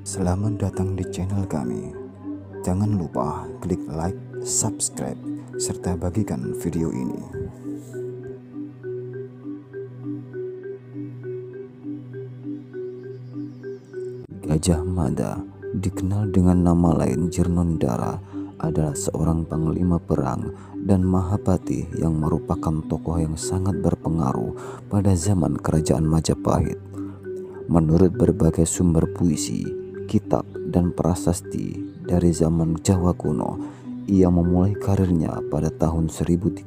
Selamat datang di channel kami. Jangan lupa klik like, subscribe, serta bagikan video ini. Gajah Mada, dikenal dengan nama lain Jirnondara, adalah seorang panglima perang dan Mahapati yang merupakan tokoh yang sangat berpengaruh pada zaman Kerajaan Majapahit. Menurut berbagai sumber puisi, kitab, dan prasasti dari zaman Jawa kuno, ia memulai karirnya pada tahun 1313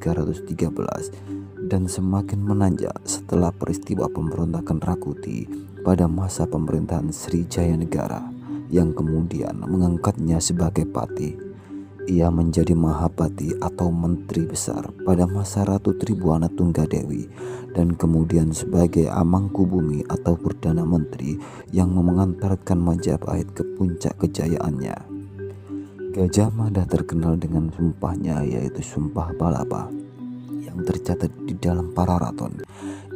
dan semakin menanjak setelah peristiwa pemberontakan Rakuti pada masa pemerintahan Sri Jayanegara yang kemudian mengangkatnya sebagai pati. Ia menjadi Mahapati atau Menteri Besar pada masa Ratu Tribuana Tunggadewi dan kemudian sebagai Amangkubumi atau Perdana Menteri yang mengantarkan Majapahit ke puncak kejayaannya. Gajah Mada terkenal dengan sumpahnya, yaitu Sumpah Palapa, yang tercatat di dalam Pararaton.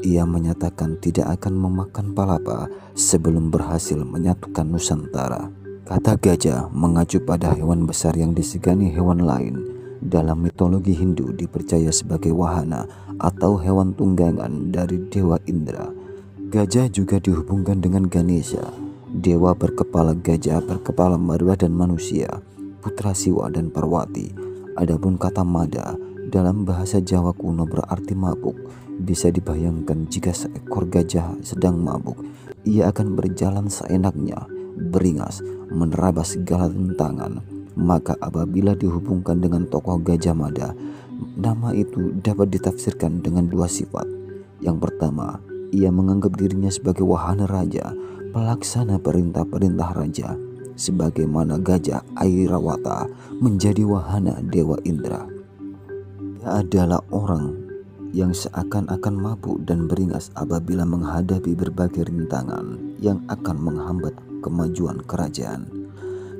Ia menyatakan tidak akan memakan palapa sebelum berhasil menyatukan Nusantara. Kata gajah mengacu pada hewan besar yang disegani hewan lain. Dalam mitologi Hindu dipercaya sebagai wahana atau hewan tunggangan dari Dewa Indra. Gajah juga dihubungkan dengan Ganesha, dewa berkepala gajah, berkepala marwah dan manusia, putra Siwa dan Parwati. Adapun kata Mada dalam bahasa Jawa kuno berarti mabuk. Bisa dibayangkan jika seekor gajah sedang mabuk, ia akan berjalan seenaknya, beringas, menerabas segala rintangan. Maka apabila dihubungkan dengan tokoh Gajah Mada, nama itu dapat ditafsirkan dengan dua sifat. Yang pertama, ia menganggap dirinya sebagai wahana raja, pelaksana perintah-perintah raja, sebagaimana gajah Airawata menjadi wahana Dewa Indra. Ia adalah orang yang seakan-akan mabuk dan beringas apabila menghadapi berbagai rintangan yang akan menghambat kemajuan kerajaan.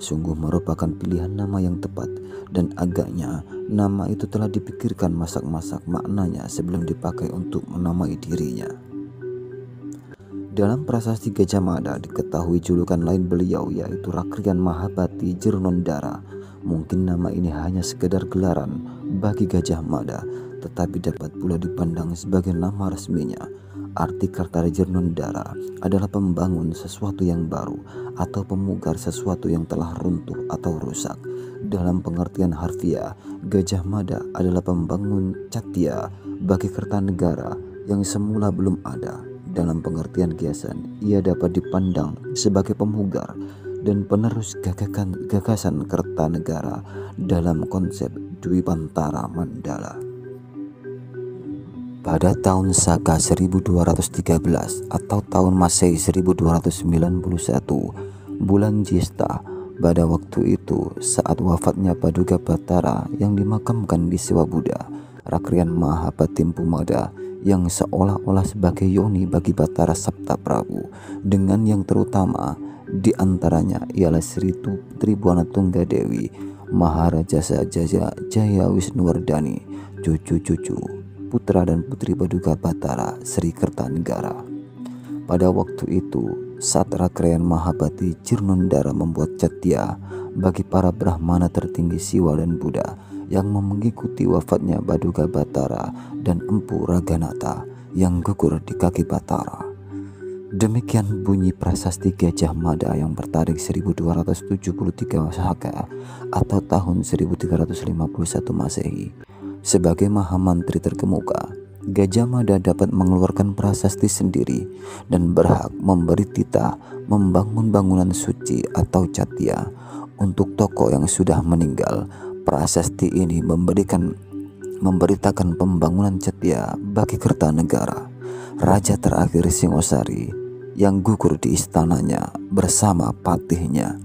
Sungguh merupakan pilihan nama yang tepat, dan agaknya nama itu telah dipikirkan masak-masak maknanya sebelum dipakai untuk menamai dirinya. Dalam prasasti Gajah Mada diketahui julukan lain beliau yaitu Rakrian Mahapati Jirnondara. Mungkin nama ini hanya sekedar gelaran bagi Gajah Mada, tetapi dapat pula dipandang sebagai nama resminya. Arti kata Jirnondara adalah pembangun sesuatu yang baru atau pemugar sesuatu yang telah runtuh atau rusak. Dalam pengertian harfiah, Gajah Mada adalah pembangun Catya bagi Kertanegara yang semula belum ada. Dalam pengertian kiasan, ia dapat dipandang sebagai pemugar dan penerus gagasan Kertanegara dalam konsep Dwipantara Mandala. Pada tahun Saka 1213 atau tahun Masehi 1291, bulan Jesta, pada waktu itu saat wafatnya Paduka Batara yang dimakamkan di Sewabuda, Rakrian Mahapati Mada yang seolah-olah sebagai yoni bagi Batara Sabta Prabu, dengan yang terutama di antaranya ialah Sri Tribuana Tunggadewi, Maharaja Jaya Wisnuwardani, cucu-cucu, putra dan putri Paduka Batara Sri Kertanegara. Pada waktu itu, saat Rakrian Mahapati Jirnondara membuat catya bagi para Brahmana tertinggi Siwa dan Buddha yang mengikuti wafatnya Paduka Batara dan Empu Raganata yang gugur di kaki Batara. Demikian bunyi prasasti Gajah Mada yang bertarikh 1273 Saka atau tahun 1351 Masehi. Sebagai Mahamantri terkemuka, Gajah Mada dapat mengeluarkan prasasti sendiri dan berhak memberi titah membangun bangunan suci atau catya untuk tokoh yang sudah meninggal. Prasasti ini memberitakan pembangunan catya bagi Kertanegara, raja terakhir Singosari yang gugur di istananya bersama patihnya.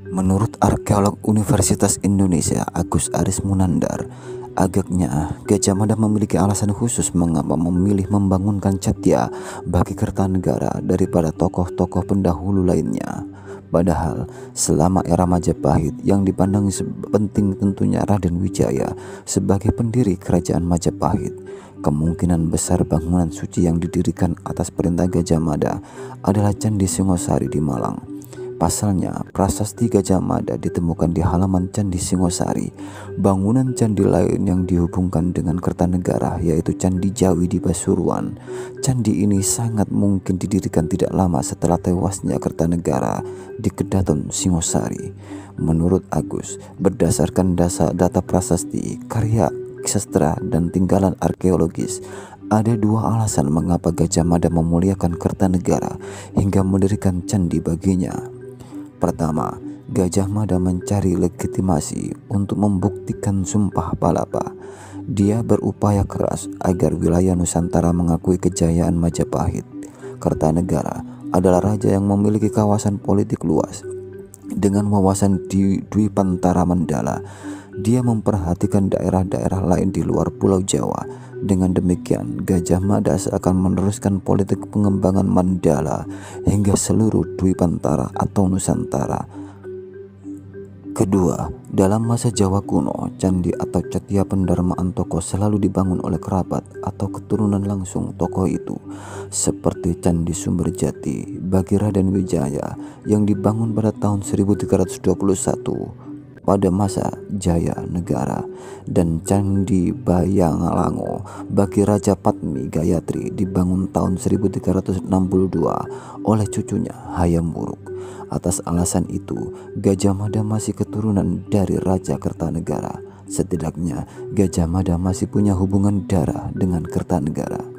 Menurut arkeolog Universitas Indonesia Agus Aris Munandar, agaknya Gajah Mada memiliki alasan khusus mengapa memilih membangunkan catya bagi Kertanegara daripada tokoh-tokoh pendahulu lainnya. Padahal selama era Majapahit yang dipandang penting tentunya Raden Wijaya sebagai pendiri kerajaan Majapahit, kemungkinan besar bangunan suci yang didirikan atas perintah Gajah Mada adalah Candi Singosari di Malang. Pasalnya, prasasti Gajah Mada ditemukan di halaman Candi Singosari. Bangunan candi lain yang dihubungkan dengan Kertanegara yaitu Candi Jawi di Pasuruan. Candi ini sangat mungkin didirikan tidak lama setelah tewasnya Kertanegara di Kedaton Singosari. Menurut Agus, berdasarkan data prasasti, karya sastra dan tinggalan arkeologis, ada dua alasan mengapa Gajah Mada memuliakan Kertanegara hingga mendirikan candi baginya. Pertama, Gajah Mada mencari legitimasi untuk membuktikan Sumpah Palapa. Dia berupaya keras agar wilayah Nusantara mengakui kejayaan Majapahit. Kertanegara adalah raja yang memiliki kawasan politik luas dengan wawasan di Dwipantara Mandala. Dia memperhatikan daerah-daerah lain di luar Pulau Jawa. Dengan demikian, Gajah Mada seakan meneruskan politik pengembangan Mandala hingga seluruh Dwipantara atau Nusantara. Kedua, dalam masa Jawa kuno, candi atau catia pendarmaan tokoh selalu dibangun oleh kerabat atau keturunan langsung tokoh itu, seperti Candi Sumberjati bagi Raden Wijaya yang dibangun pada tahun 1321 pada masa Jaya Negara, dan Candi Bayangalango bagi Raja Patmi Gayatri dibangun tahun 1362 oleh cucunya Hayam Wuruk. Atas alasan itu, Gajah Mada masih keturunan dari Raja Kertanegara. Setidaknya Gajah Mada masih punya hubungan darah dengan Kertanegara.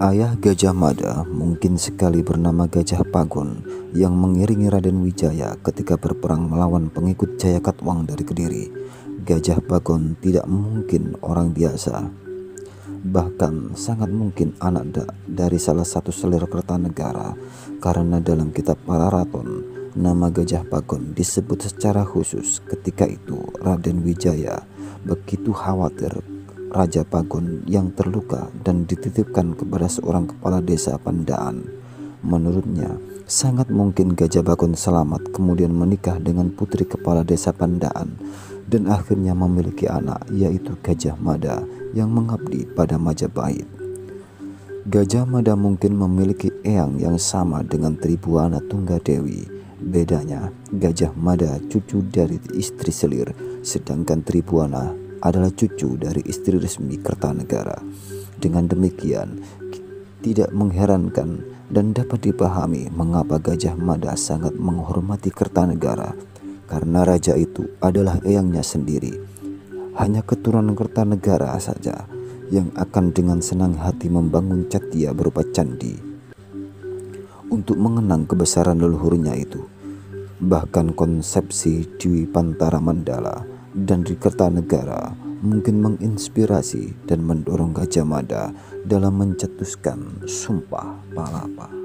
Ayah Gajah Mada mungkin sekali bernama Gajah Pagon yang mengiringi Raden Wijaya ketika berperang melawan pengikut Jayakatwang dari Kediri. Gajah Pagon tidak mungkin orang biasa, bahkan sangat mungkin anak dari salah satu selir Kertanegara, karena dalam kitab Pararaton nama Gajah Pagon disebut secara khusus. Ketika itu Raden Wijaya begitu khawatir Raja Pagon yang terluka dan dititipkan kepada seorang kepala desa Pandaan. Menurutnya, sangat mungkin Gajah Pagon selamat kemudian menikah dengan putri kepala desa Pandaan dan akhirnya memiliki anak, yaitu Gajah Mada yang mengabdi pada Majapahit. Gajah Mada mungkin memiliki eyang yang sama dengan Tribuana Tunggadewi. Bedanya, Gajah Mada cucu dari istri selir, sedangkan Tribuana adalah cucu dari istri resmi Kertanegara. Dengan demikian, tidak mengherankan dan dapat dipahami mengapa Gajah Mada sangat menghormati Kertanegara, karena raja itu adalah eyangnya sendiri. Hanya keturunan Kertanegara saja yang akan dengan senang hati membangun catia berupa candi untuk mengenang kebesaran leluhurnya itu. Bahkan konsepsi Dwipantara Mandala dan di Kertanegara mungkin menginspirasi dan mendorong Gajah Mada dalam mencetuskan Sumpah Palapa.